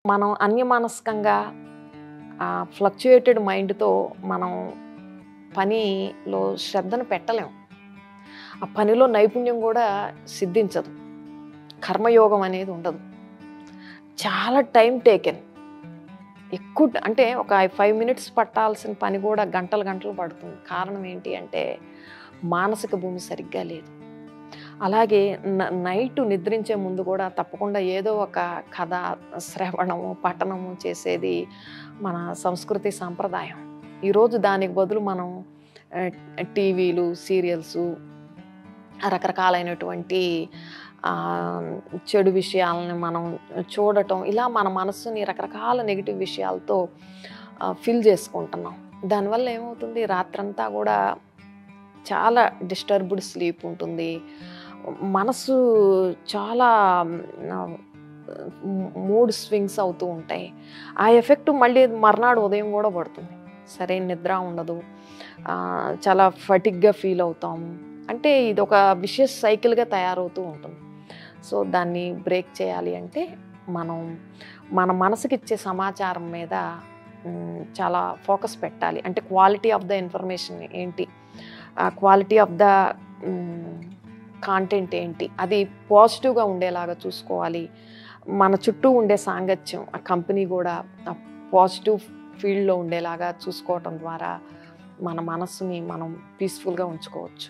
మనం అన్యమనస్కంగా ఫ్లక్చుయేటెడ్ మైండ్తో మనం పనిలో శ్రద్ధను పెట్టలేం. ఆ పనిలో నైపుణ్యం కూడా సిద్ధించదు. కర్మయోగం అనేది ఉండదు. చాలా టైం టేకెన్. ఎక్కువ అంటే ఒక 5 మినిట్స్ పట్టాల్సిన పని కూడా గంటలు గంటలు పడుతుంది. కారణం ఏంటి అంటే మానసిక భూమి సరిగ్గా లేదు. అలాగే నైట్ నిద్రించే ముందు కూడా తప్పకుండా ఏదో ఒక కథ శ్రవణము పఠనము చేసేది మన సంస్కృతి సాంప్రదాయం. ఈరోజు దానికి బదులు మనం టీవీలు సీరియల్సు రకరకాలైనటువంటి చెడు విషయాలని మనం చూడటం, ఇలా మన మనస్సుని రకరకాల నెగిటివ్ విషయాలతో ఫిల్ చేసుకుంటున్నాం. దానివల్ల ఏమవుతుంది, రాత్రంతా కూడా చాలా డిస్టర్బ్డ్ స్లీప్ ఉంటుంది. మనసు చాలా మూడ్ స్వింగ్స్ అవుతూ ఉంటాయి. ఆ ఎఫెక్ట్ మళ్ళీ మర్నాడు ఉదయం కూడా పడుతుంది. సరైన నిద్ర ఉండదు, చాలా ఫటిగ్గా ఫీల్ అవుతాము. అంటే ఇది ఒక విషయస్ సైకిల్గా తయారవుతూ ఉంటుంది. సో దాన్ని బ్రేక్ చేయాలి అంటే మనం మన మనసుకి ఇచ్చే సమాచారం మీద చాలా ఫోకస్ పెట్టాలి. అంటే క్వాలిటీ ఆఫ్ ద ఇన్ఫర్మేషన్ ఏంటి, క్వాలిటీ ఆఫ్ ద కాంటెంట్ ఏంటి, అది పాజిటివ్గా ఉండేలాగా చూసుకోవాలి. మన చుట్టూ ఉండే సాంగత్యం, ఆ కంపెనీ కూడా పాజిటివ్ ఫీల్డ్లో ఉండేలాగా చూసుకోవటం ద్వారా మన మనస్సుని మనం పీస్ఫుల్గా ఉంచుకోవచ్చు.